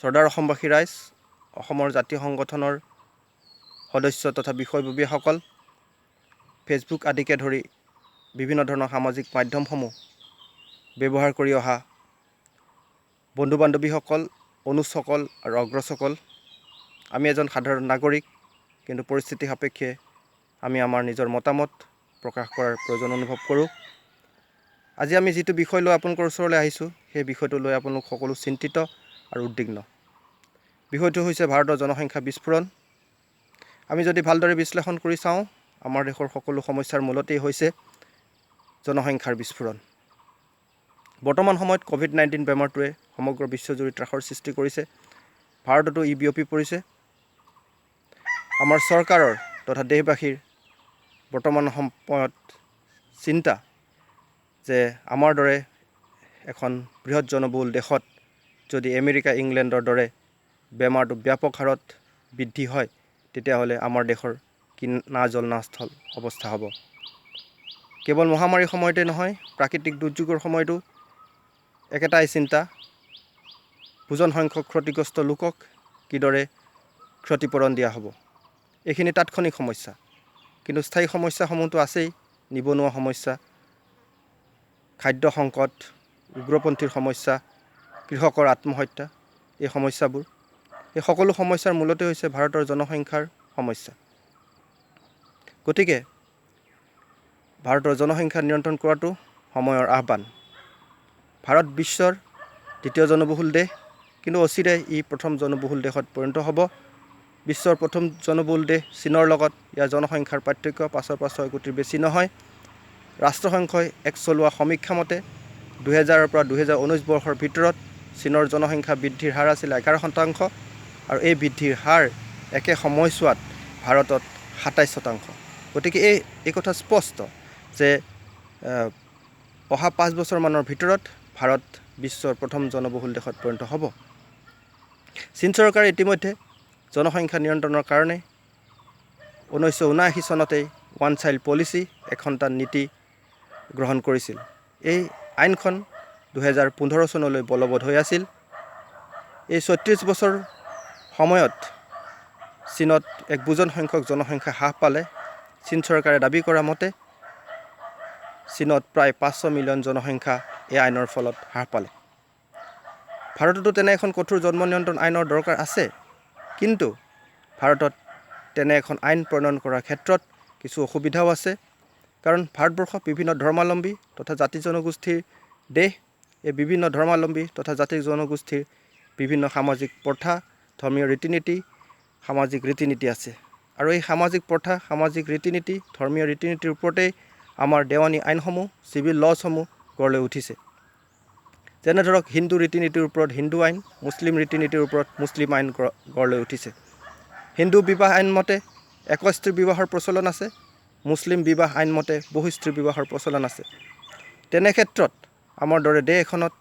চৰ্দাৰ অসমবাসী ৰাইজ, অসমৰ জাতীয় সংগঠনৰ সদস্য তথা বিষয়ববীয়াসকল, ফেচবুক আদিকে ধৰি বিভিন্ন ধৰণৰ সামাজিক মাধ্যমসমূহ ব্যৱহাৰ কৰি অহা বন্ধু বান্ধৱীসকল, অনুজসকল আৰু অগ্ৰজসকল, আমি এজন সাধাৰণ নাগৰিক, কিন্তু পৰিস্থিতি সাপেক্ষে আমি আমাৰ নিজৰ মতামত প্ৰকাশ কৰাৰ প্ৰয়োজন অনুভৱ কৰোঁ। আজি আমি যিটো বিষয় লৈ আপোনালোকৰ ওচৰলৈ আহিছোঁ, সেই বিষয়টো লৈ আপোনালোক সকলো চিন্তিত আৰু উদ্বিগ্ন। বিষয়টো হৈছে ভাৰতৰ জনসংখ্যা বিস্ফোৰণ। আমি যদি ভালদৰে বিশ্লেষণ কৰি চাওঁ, আমাৰ দেশৰ সকলো সমস্যাৰ মূলতেই হৈছে জনসংখ্যাৰ বিস্ফোৰণ। বৰ্তমান সময়ত COVID-19 বেমাৰটোৱে সমগ্ৰ বিশ্বজুৰি ত্ৰাসৰ সৃষ্টি কৰিছে। ভাৰততো ই বিয়পি পৰিছে। আমাৰ চৰকাৰৰ তথা দেশবাসীৰ বৰ্তমান সময়ত চিন্তা যে আমাৰ দৰে এখন বৃহৎ জনবহুল দেশত যদি আমেৰিকা, ইংলেণ্ডৰ দৰে বেমাৰটো ব্যাপক হাৰত বৃদ্ধি হয়, তেতিয়াহ'লে আমাৰ দেশৰ কি না জল না স্থল অৱস্থা হ'ব। কেৱল মহামাৰীৰ সময়তে নহয়, প্ৰাকৃতিক দুৰ্যোগৰ সময়তো একেটাই চিন্তা, ভোজন সংখ্যক ক্ষতিগ্ৰস্ত লোকক কিদৰে ক্ষতিপূৰণ দিয়া হ'ব। এইখিনি তাৎক্ষণিক সমস্যা, কিন্তু স্থায়ী সমস্যাসমূহতো আছেই। নিবনুৱা সমস্যা, খাদ্য সংকট, উগ্ৰপন্থীৰ সমস্যা, কৃষকৰ আত্মহত্যা, এই সমস্যাবোৰ, এই সকলো সমস্যাৰ মূলতে হৈছে ভাৰতৰ জনসংখ্যাৰ সমস্যা। গতিকে ভাৰতৰ জনসংখ্যা নিয়ন্ত্ৰণ কৰাটো সময়ৰ আহ্বান। ভাৰত বিশ্বৰ দ্বিতীয় জনবহুল দেশ, কিন্তু অচিৰে ই প্ৰথম জনবহুল দেশত পৰিণত হ'ব। বিশ্বৰ প্ৰথম জনবহুল দেশ চীনৰ লগত ইয়াৰ জনসংখ্যাৰ পাৰ্থক্য 5.6 কোটিৰ বেছি নহয়। ৰাষ্ট্ৰসংঘই এক চলোৱা সমীক্ষা মতে 2000 পৰা 2019 বৰ্ষৰ ভিতৰত চীনৰ জনসংখ্যা বৃদ্ধিৰ হাৰ আছিল 11%, আৰু এই বৃদ্ধিৰ হাৰ একে সময়ছোৱাত ভাৰতত 27%। গতিকে এই কথা স্পষ্ট যে অহা 5 বছৰমানৰ ভিতৰত ভাৰত বিশ্বৰ প্ৰথম জনবহুল দেশত পৰিণত হ'ব। চীন চৰকাৰে ইতিমধ্যে জনসংখ্যা নিয়ন্ত্ৰণৰ কাৰণে 1979 চনতেই ওৱান চাইল্ড পলিচি, এসন্তান নীতি গ্ৰহণ কৰিছিল। এই আইনখন 2015 চনলৈ বলবৎ হৈ আছিল। এই 36 বছৰ সময়ত চীনত এক বুজন সংখ্যক জনসংখ্যা হ্ৰাস পালে। চীন চৰকাৰে দাবী কৰা মতে চীনত প্ৰায় 500 মিলিয়ন জনসংখ্যা এই আইনৰ ফলত হ্ৰাস পালে। ভাৰততো তেনে এখন কঠোৰ জন্ম নিয়ন্ত্ৰণ আইনৰ দৰকাৰ আছে, কিন্তু ভাৰতত তেনে এখন আইন প্ৰণয়ন কৰাৰ ক্ষেত্ৰত কিছু অসুবিধাও আছে। কাৰণ ভাৰতবৰ্ষ বিভিন্ন ধৰ্মাৱলম্বী তথা জাতি জনগোষ্ঠীৰ দেশ। এই বিভিন্ন ধৰ্মাৱলম্বী তথা জাতি জনগোষ্ঠীৰ বিভিন্ন সামাজিক প্ৰথা, ধৰ্মীয় ৰীতি নীতি, সামাজিক ৰীতি নীতি আছে। আৰু এই সামাজিক প্ৰথা, সামাজিক ৰীতি নীতি, ধৰ্মীয় ৰীতি নীতিৰ ওপৰতেই আমাৰ দেৱানী আইনসমূহ, চিভিল লসমূহ গঢ় লৈ উঠিছে। যেনে ধৰক হিন্দু ৰীতি নীতিৰ ওপৰত হিন্দু আইন, মুছলিম ৰীতি নীতিৰ ওপৰত মুছলিম আইন গঢ় লৈ উঠিছে। হিন্দু বিবাহ আইন মতে একস্ত্ৰী বিবাহৰ প্ৰচলন আছে, মুছলিম বিবাহ আইন মতে বহুস্ত্ৰী বিবাহৰ প্ৰচলন আছে। তেনে ক্ষেত্ৰত আমাৰ দৰে দেশ এখনত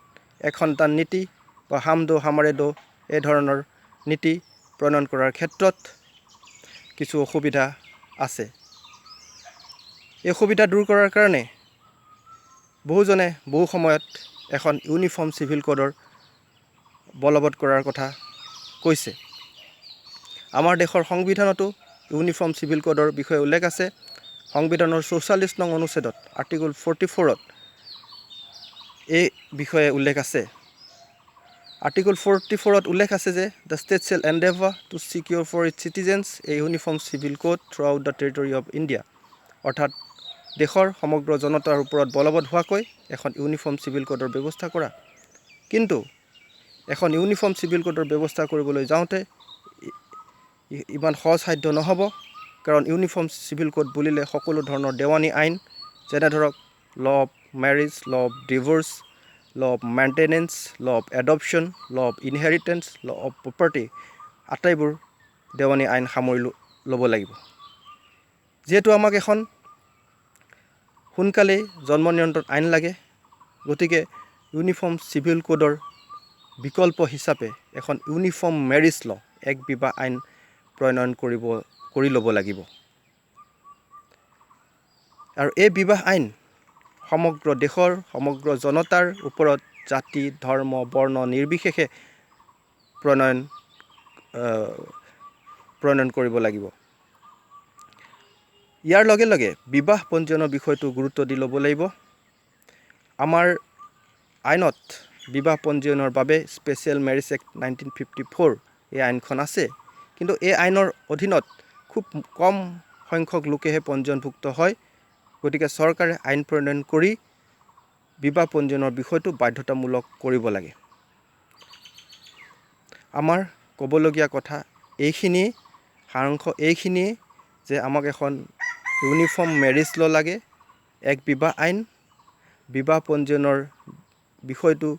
এক সন্তান নীতি বা হাম দো হামাৰে দো এই ধৰণৰ নীতি প্ৰণয়ন কৰাৰ ক্ষেত্ৰত কিছু অসুবিধা আছে। এই অসুবিধা দূৰ কৰাৰ কাৰণে বহুজনে বহু সময়ত এখন ইউনিফৰ্ম চিভিল কোডৰ বলবৎ কৰাৰ কথা কৈছে। আমাৰ দেশৰ সংবিধানতো ইউনিফৰ্ম চিভিল কোডৰ বিষয়ে উল্লেখ আছে। সংবিধানৰ 44 নং অনুচ্ছেদত আৰ্টিকল 44ত এই বিষয়ে উল্লেখ আছে। আৰ্টিকল 44ত উল্লেখ আছে যে the state shall endeavour to secure for its citizens a uniform civil code throughout the territory of India. অৰ্থাৎ দেশৰ সমগ্ৰ জনতাৰ ওপৰত বলবৎ হোৱাকৈ এখন ইউনিফৰ্ম চিভিল কোডৰ ব্যৱস্থা কৰা। কিন্তু এখন ইউনিফৰ্ম চিভিল কোডৰ ব্যৱস্থা কৰিবলৈ যাওঁতে ইমান সহজসাধ্য নহ'ব। কাৰণ ইউনিফৰ্ম চিভিল কোড বুলিলে সকলো ধৰণৰ দেৱানী আইন, যেনে ধৰক law of marriage, law of divorce, law of maintenance, law of adoption, law of inheritance, law of property, আটাইবোৰ দেৱানী আইন সামৰি ল'ব লাগিব। যিহেতু আমাক এখন সোনকালেই জন্ম নিয়ন্ত্ৰণ আইন লাগে, গতিকে ইউনিফৰ্ম চিভিল কোডৰ বিকল্প হিচাপে এখন ইউনিফৰ্ম মেৰিজ ল, এক বিবাহ আইন প্ৰণয়ন কৰি ল'ব লাগিব। আৰু এই বিবাহ আইন সমগ্ৰ দেশৰ সমগ্ৰ জনতাৰ ওপৰত জাতি, ধৰ্ম, বৰ্ণ নিৰ্বিশেষে প্ৰণয়ন কৰিব লাগিব। ইয়াৰ লগে লগে বিবাহ পঞ্জীয়নৰ বিষয়টো গুৰুত্ব দি ল'ব লাগিব। আমাৰ আইনত বিবাহ পঞ্জীয়নৰ বাবে স্পেচিয়েল মেৰিজ এক্ট 1954 এই আইনখন আছে, কিন্তু এই আইনৰ অধীনত খুব কম সংখ্যক লোকেহে পঞ্জীয়নভুক্ত হয়। গতিকে চৰকাৰে আইন প্ৰণয়ন কৰি বিবাহ পঞ্জীয়নৰ বিষয়টো বাধ্যতামূলক কৰিব লাগে। আমাৰ ক'বলগীয়া কথা এইখিনিয়ে, সাৰাংশ এইখিনিয়ে যে আমাক এখন ইউনিফৰ্ম মেৰিজ ল' লাগে, এক বিবাহ আইন, বিবাহ পঞ্জীয়নৰ বিষয়টো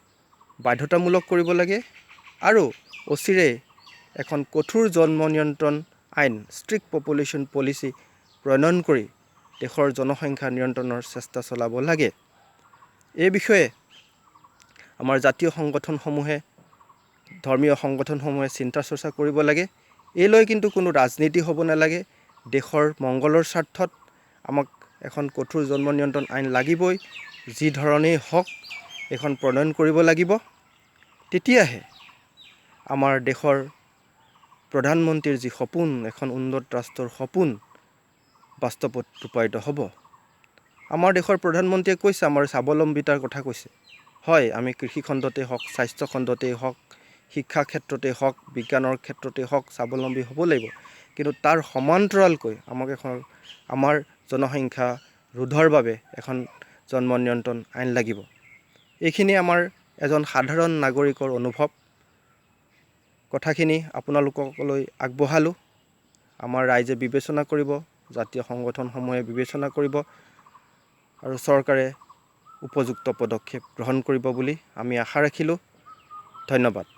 বাধ্যতামূলক কৰিব লাগে আৰু অচিৰে এখন কঠোৰ জন্ম নিয়ন্ত্ৰণ আইন, ষ্ট্ৰিক্ট পপুলেশ্যন পলিচি প্ৰণয়ন কৰি দেশৰ জনসংখ্যা নিয়ন্ত্ৰণৰ চেষ্টা চলাব লাগে। এই বিষয়ে আমাৰ জাতীয় সংগঠনসমূহে, ধৰ্মীয় সংগঠনসমূহে চিন্তা চৰ্চা কৰিব লাগে। এই লৈ কিন্তু কোনো ৰাজনীতি হ'ব নালাগে। দেশৰ মংগলৰ স্বাৰ্থত আমাক এখন কঠোৰ জন্ম নিয়ন্ত্ৰণ আইন লাগিবই। যি ধৰণেই হওক এখন প্ৰণয়ন কৰিব লাগিব। তেতিয়াহে আমাৰ দেশৰ প্ৰধানমন্ত্ৰীৰ যি সপোন, এখন উন্নত ৰাষ্ট্ৰৰ সপোন বাস্তৱত ৰূপায়িত হ'ব। আমাৰ দেশৰ প্ৰধানমন্ত্ৰীয়ে কৈছে, আমাৰ স্বাৱলম্বিতাৰ কথা কৈছে। হয়, আমি কৃষি খণ্ডতেই হওক, স্বাস্থ্য খণ্ডতেই হওক, শিক্ষা ক্ষেত্ৰতেই হওক, বিজ্ঞানৰ ক্ষেত্ৰতেই হওক স্বাৱলম্বী হ'ব লাগিব। কিন্তু তাৰ সমান্তৰালকৈ আমাক আমাৰ জনসংখ্যা ৰোধৰ বাবে এখন জন্ম নিয়ন্ত্ৰণ আইন লাগিব। এইখিনি আমাৰ এজন সাধাৰণ নাগৰিকৰ অনুভৱ। কথাখিনি আপোনালোকলৈ আগবঢ়ালোঁ। আমাৰ ৰাইজে বিবেচনা কৰিব, জাতীয় সংগঠনসমূহে বিবেচনা কৰিব আৰু চৰকাৰে উপযুক্ত পদক্ষেপ গ্ৰহণ কৰিব বুলি আমি আশা ৰাখিলোঁ। ধন্যবাদ।